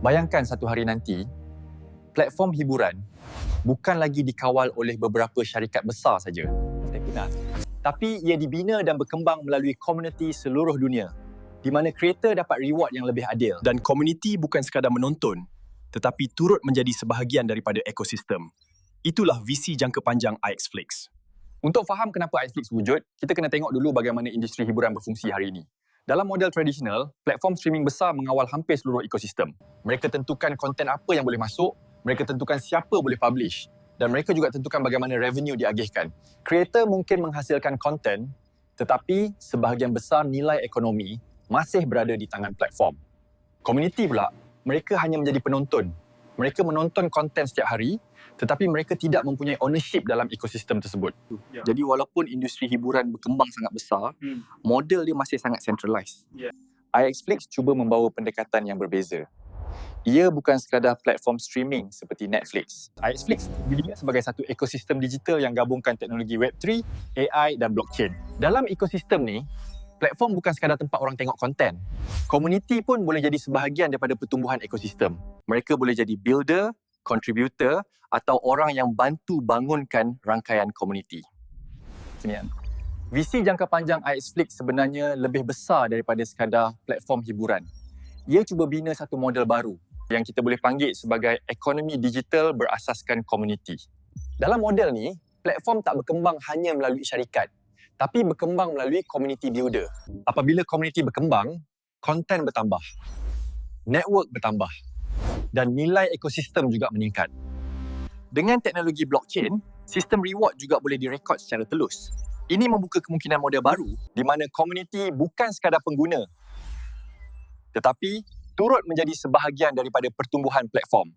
Bayangkan satu hari nanti, platform hiburan bukan lagi dikawal oleh beberapa syarikat besar saja, tapi ia dibina dan berkembang melalui komuniti seluruh dunia, di mana kreator dapat reward yang lebih adil. Dan komuniti bukan sekadar menonton, tetapi turut menjadi sebahagian daripada ekosistem. Itulah visi jangka panjang iXFlix. Untuk faham kenapa iXFlix wujud, kita kena tengok dulu bagaimana industri hiburan berfungsi hari ini. Dalam model tradisional, platform streaming besar mengawal hampir seluruh ekosistem. Mereka tentukan konten apa yang boleh masuk, mereka tentukan siapa boleh publish, dan mereka juga tentukan bagaimana revenue diagihkan. Kreator mungkin menghasilkan konten, tetapi sebahagian besar nilai ekonomi masih berada di tangan platform. Komuniti pula, mereka hanya menjadi penonton. Mereka menonton konten setiap hari, tetapi mereka tidak mempunyai ownership dalam ekosistem tersebut. Jadi walaupun industri hiburan berkembang sangat besar, model dia masih sangat centralized. iXFlix cuba membawa pendekatan yang berbeza. Ia bukan sekadar platform streaming seperti Netflix. iXFlix dilihat sebagai satu ekosistem digital yang gabungkan teknologi Web3, AI dan blockchain. Dalam ekosistem ni, platform bukan sekadar tempat orang tengok konten. Komuniti pun boleh jadi sebahagian daripada pertumbuhan ekosistem. Mereka boleh jadi builder, contributor atau orang yang bantu bangunkan rangkaian komuniti. Visi jangka panjang iXFlix sebenarnya lebih besar daripada sekadar platform hiburan. Ia cuba bina satu model baru yang kita boleh panggil sebagai ekonomi digital berasaskan komuniti. Dalam model ni, platform tak berkembang hanya melalui syarikat, tapi berkembang melalui community builder. Apabila komuniti berkembang, konten bertambah, network bertambah, dan nilai ekosistem juga meningkat. Dengan teknologi blockchain, sistem reward juga boleh direkod secara telus. Ini membuka kemungkinan model baru di mana komuniti bukan sekadar pengguna, tetapi turut menjadi sebahagian daripada pertumbuhan platform.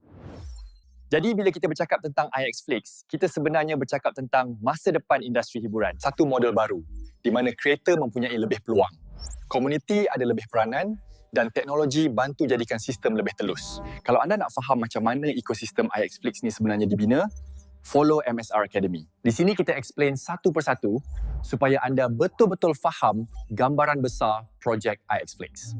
Jadi bila kita bercakap tentang iXFlix, kita sebenarnya bercakap tentang masa depan industri hiburan. Satu model baru di mana kreator mempunyai lebih peluang. Komuniti ada lebih peranan dan teknologi bantu jadikan sistem lebih telus. Kalau anda nak faham macam mana ekosistem iXFlix ni sebenarnya dibina, follow MSR Academy. Di sini kita explain satu persatu supaya anda betul-betul faham gambaran besar projek iXFlix.